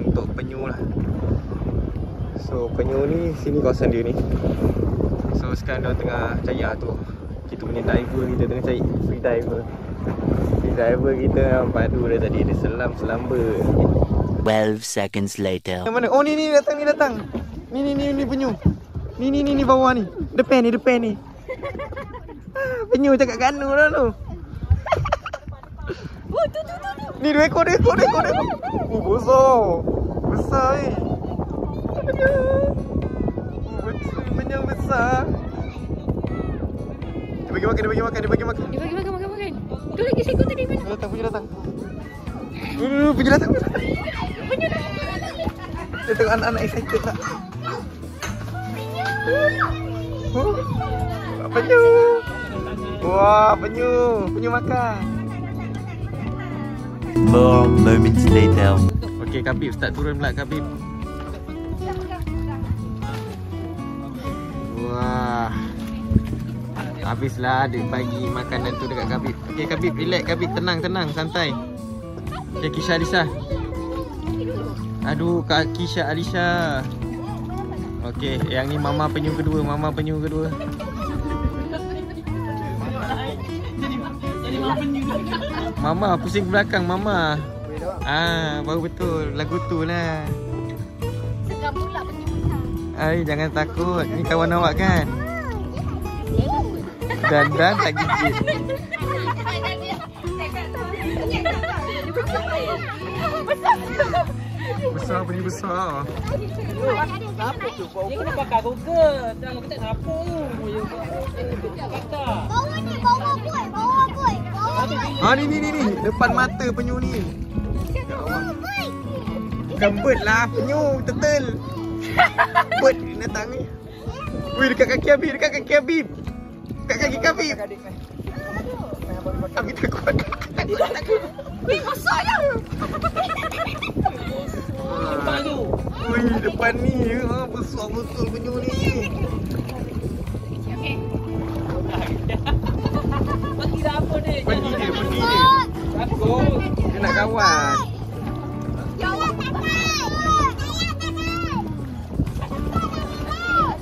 untuk penyu lah. So penyu ni, sini kawasan dia ni. So sekarang dia tengah cari tu. Kita punya diver kita tengah cari. Free diver. Free diver kita padu dah tadi. Dia selam selamba. 12 seconds later. Yang mana? Oh ni datang. Ni penyu. Ni bawah ni. Depan ni. Penyu cakap ganu dah tu. Oh tu. Ni dua ekor. Besar ni. Penyu besar. Dia bagi makan. Dia bagi makan. Tu lagi seekor tadi mana? Penyu datang. Penyu datang. Dia tengok anak-anak excited tak? Penyu. Wah, penyu makan. More moments later. Okey, Khabib start turun pula Khabib. Wah. Habislah dia bagi makanan tu dekat Khabib. Okey Khabib, relax Khabib, tenang, santai. Okey Kisha Alisa. Aduh, Kak Kisha Alisa. Okey, yang ni mama penyu kedua. Mama pusing ke belakang mama. Baru betul. Lagu tu lah. Seram pula penyu. Jangan takut. Ni kawan awak kan? Dan tak gigit. Besar, penyu besar. Apa tu? Dia kena pakai Google. Jangan kita apa kata. Bawa boy. Ni. Depan mata penyu ni. Bukan bird lah, penyu, turtle. Bird datang ni. Wih, dekat kaki Habib. Dekat kaki Habib. Habib takut. Wih, besarnya. Wih, depan ni. Besar betul penyu ni. Pergi dah apa ni? Pergi dia. Dia nak kawan.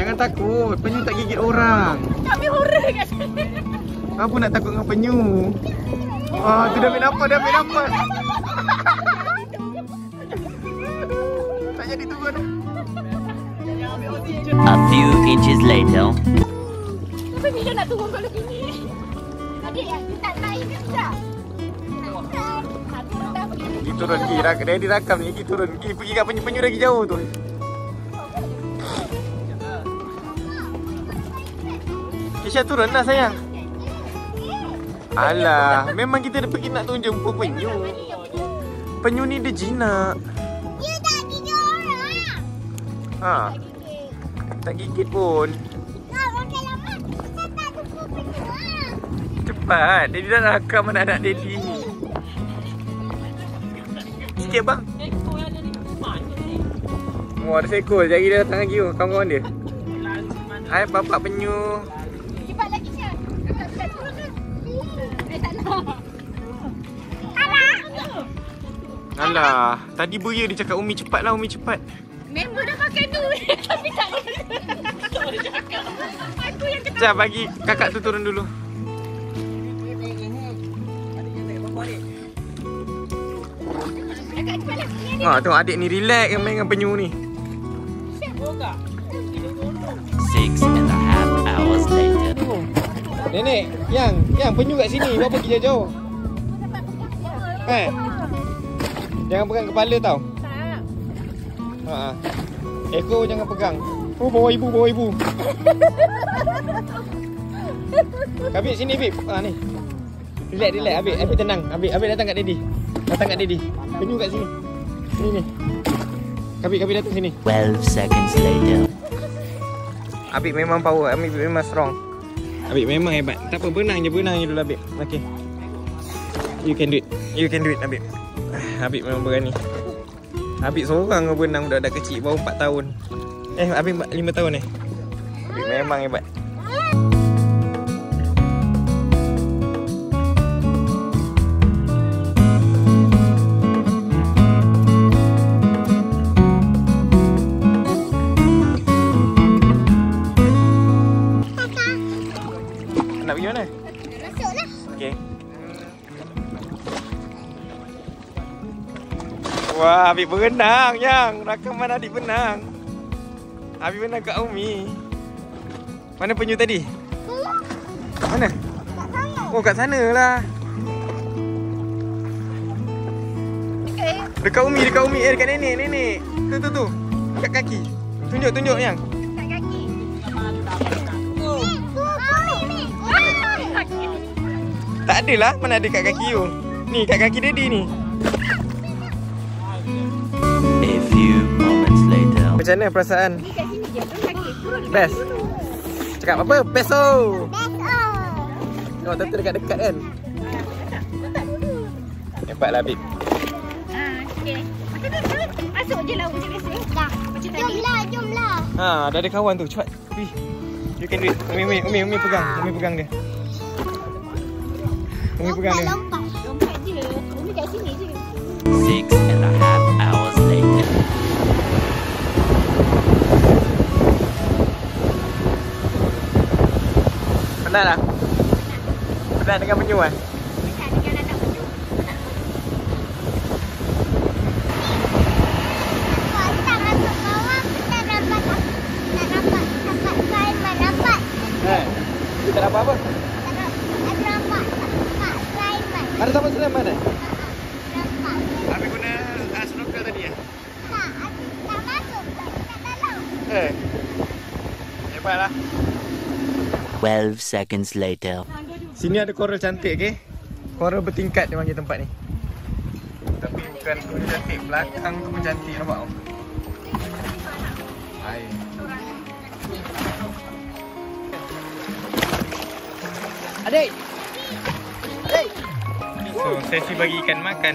Jangan takut, penyu tak gigit orang. Kami hura kat sini. Apa nak takut dengan penyu? Tu dah ambil nafas. Tak jadi turun. A few inches later. Tapi bila nak turun kalau gini? Adik yang tak naik ke tak? Pergi turun lagi. Dia dirakam ni. Pergi turun. Pergi kat penyu lagi jauh tu. Kisha turun lah sayang. Alah, memang kita dah pergi nak tunjuk penyu. Penyu ni dia jinak. Dia tak gigit orang. Tak gigit pun. Makan lama. Saya tak jumpa penyu. Cepat, Daddy dah rakam anak-anak Daddy ni. Sikit bang. Ada seekor. Jari dia datang lagi tu. Kawan-kawan dia. Hai bapak penyu. Cepat lagi Syah. Tak turun ke? Tak nak. Alah, tadi Buya dia cakap Umi cepat lah, Umi cepat. Member dah pakai tu. Tapi tak boleh cakap. Aku yang ketawa. Sekejap bagi kakak tu turun dulu. Tengok adik ni relax yang main dengan penyu ni. 6.5 hours later. Nenek, yang penyu kat sini. Bawa pergi jauh-jauh. Jangan pegang kepala tau. Ekor jangan pegang. Bawa ibu. Habib sini Habib. Ni. Relax Habib tenang. Habib datang kat Daddy. Penyu kat sini. Sini. Habib datang sini. 12 seconds later. Habib memang power. Habib memang strong. Habib memang hebat. Tak apa, berenang je dulu Habib. Okay. You can do it Habib. Habib memang berani. Habib seorang berenang budak-budak kecil baru 4 tahun. Habib 5 tahun Habib memang hebat. Habib berenang yang. Rakaman adik benang. Habib benang kat Umi. Mana penyu tadi? Mana? Oh, kat sana lah. Dekat Umi, dekat Umi. Dekat nenek, nenek. Tu. Dekat kaki. Tunjuk yang. Kat kaki. Tak adalah. Mana ada kat kaki you? Ni, kat kaki daddy ni. A few moments later. Macam mana perasaan? Ni kat sini je. Kaki. Turun. Best. Cakap apa? Beso. Oh, tentu dekat-dekat kan? Letak dulu. Hebatlah Habib. Okey. Masuk je laut je biasa. Dah. Macam tadi. Jomlah. Ha, dah ada kawan tu. Cepat. You can do it. Umi pegang. Umi pegang dia. Umi pegang dia. Lompat je. Umi kat sini je. 6.5 hours later. Penat lah. Penat dengan penyu kan? Dekat dengan anak penyu. Kalau kita masuk bawah, kita dapat dapat. Kita dapat apa? Dapat Simon. Ada sampai Sulaiman mana? Dapat. Habis guna snorkel tadi ya? Tak masuk. Tak dalam. Hebatlah. 12 seconds later. Sini ada koral cantik ke? Koral bertingkat dia panggil tempat ni. Tapi bukan tu cantik, belakang tu pun cantik, nampak tak? Air. Adik. So, sesi bagi ikan makan.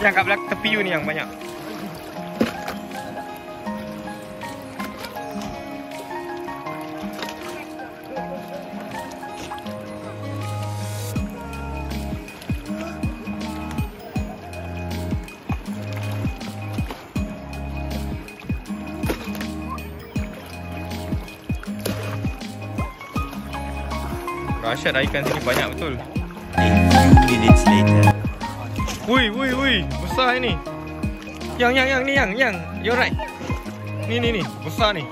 Yang kat belakang tepi you ni yang banyak. Dahsyat lah, ikan sini banyak betul. A few minutes later. Wui, besar ni. Yang. You're right. Ni, besar ni.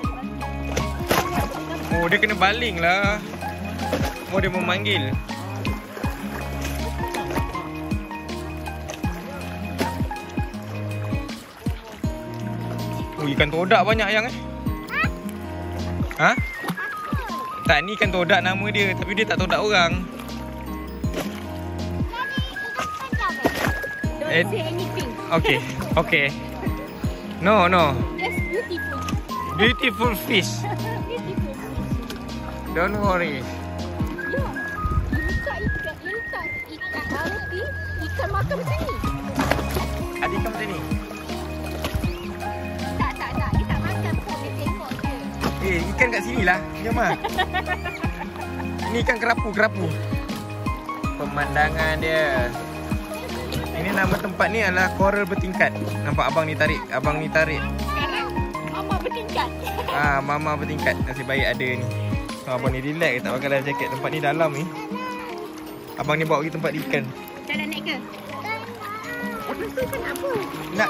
Oh, dia kena baling lah. Oh, dia memanggil. Oh, ikan todak banyak yang Ha? Tak, ni ikan todak nama dia. Tapi dia tak todak orang. Don't say anything. Okay. No. Just beautiful. Beautiful fish. Beautiful. Don't worry. Ya. Letak ikan roti, ikan makan macam ni. Ada ikan macam ni? Tak. Dia tak makan pun. Dia tengok je. Ikan kat sini lah. Diam lah. Ini ikan kerapu. Pemandangan dia. Ini nama tempat ni adalah koral bertingkat. Nampak abang ni tarik. Sekarang mama bertingkat. Mama bertingkat. Nasib baik ada ni. So, abang ni relax, tak pakai life jacket. Tempat ni dalam ni. Abang ni bawa pergi tempat ikan. Dah nak naik ke? Lepas tu kan apa? Nak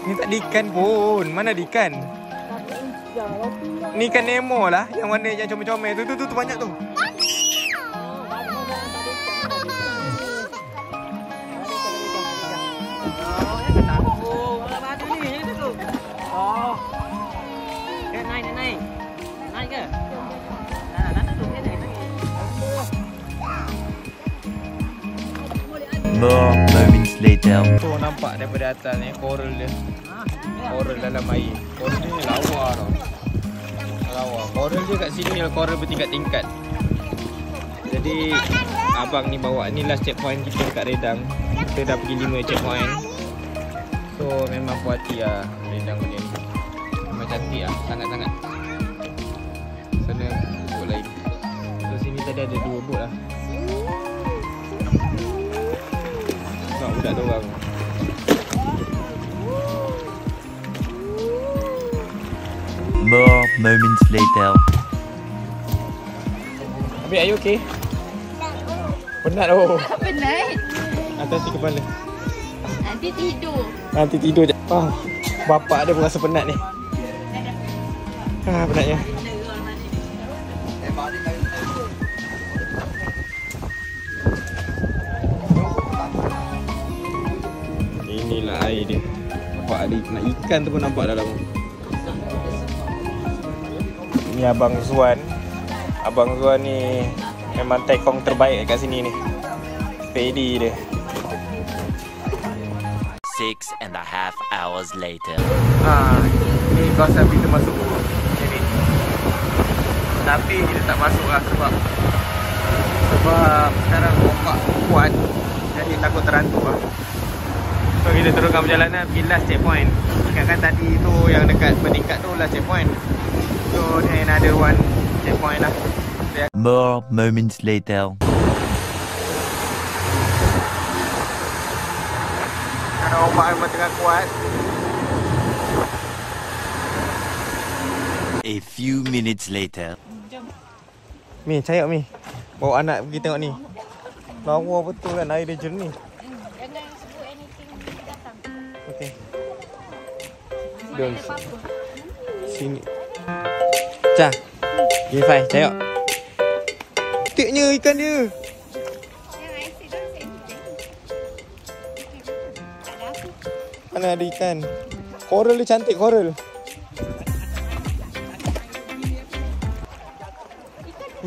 ni tak ada ikan pun. Mana ada ikan? Ni ikan Nemo lah. Yang warna yang comel-comel tu banyak tu. Naik ke? More moments later. Tu nampak daripada atas ni koral dia. Koral dalam air. Koral ni lawa tau. Lawa. Koral dia kat sini adalah koral bertingkat-tingkat. Jadi abang ni bawa ni last checkpoint kita kat Redang. Kita dah pergi 5 checkpoint. So memang puas hati lah Redang punya ni. Memang cantik lah, sangat-sangat. Sana bot lain. So sini tadi ada 2 bot lah. Tak budak tu orang. More moments later. Abi, are you okay? Penat oh. Penat. Atas kepala. Nanti tidur. Nanti tidur je. Oh, bapak dia pun rasa penat ni. Penatnya. Inilah air dia. Nampak ada nak ikan tu pun nampak dalam. Ni Abang Zuan. Abang Zuan ni memang tekong terbaik kat sini ni. Steady dia. 6.5 hours later. Ni kawasan pintu masuk sini. Tapi kita tak masuk lah sebab sekarang ombak kuat. Jadi takut terhantu lah. So kita teruskan perjalanan pergi last checkpoint. Ingatkan tadi tu yang dekat peningkat tu last checkpoint. So ni ada one checkpoint lah. More moments later. Karena ombak memang tengah kuat. A few minutes later. Mi, cayok Mi. Bawa anak pergi tengok ni. Lawa betul kan, air dia jernih. Jangan sebut anything datang. Okay. Don't. Sini. Cah. Give me 5, cayok. Ketiknya ikan dia. Yang I say don't say anything. Tak ada aku. Mana ada ikan? Coral dia cantik, coral.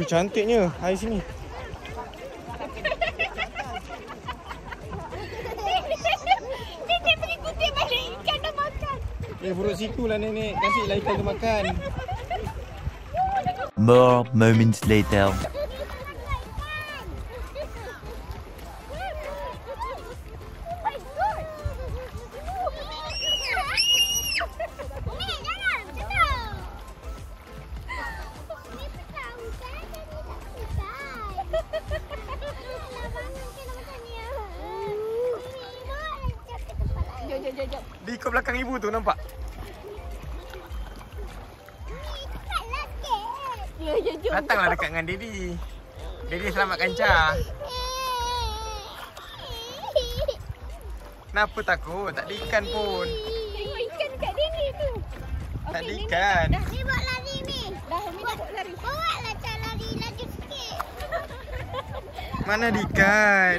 Cantiknya air sini. Nenek beli kutip balik ikan dah makan. Buruk siku lah nenek. Kasihlah ikan tu makan. More moments later. Di ikut belakang ibu tu nampak? Datanglah dekat dengan Daddy. Daddy selamatkan Cha. Kenapa takut? Tak ada ikan pun. Tengok ikan kat Daddy tu. Tak ada ikan. Dah ni buat lari ni. Dah ni buat lari. Bawalah Cha lari laju sikit. Mana ada ikan?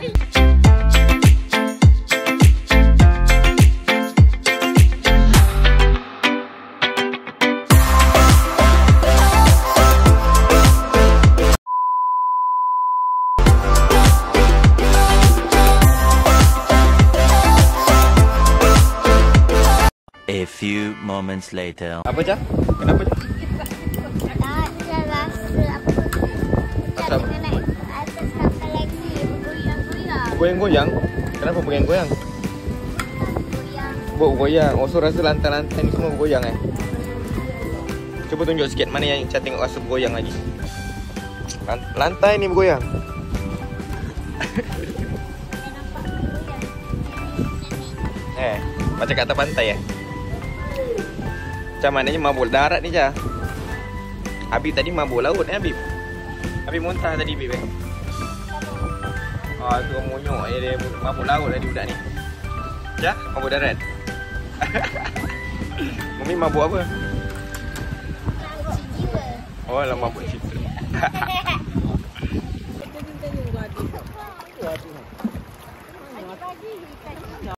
A few moments later. Apa Cha? Kenapa Cha? Tak rasa apa tu. Rasa apa? Nak naik atas kapal lagi. Bergoyang-goyang. Goyang-goyang? Kenapa bergoyang-goyang? Goyang. Bergoyang. Oh, so rasa lantai-lantai ni semua bergoyang eh? Cuba tunjuk sikit mana yang Cha tengok rasa bergoyang lagi. Lantai ni bergoyang. Macam kat atas pantai eh? Macam maknanya mabuk darat ni Cha. Habib tadi mabuk laut Habib. Habib muntah tadi Habib eh? Oh, tu orang monyok dia mabuk laut tadi budak ni. Cha, mabuk darat. Mami mabuk apa? Oh, lah mabuk cerita.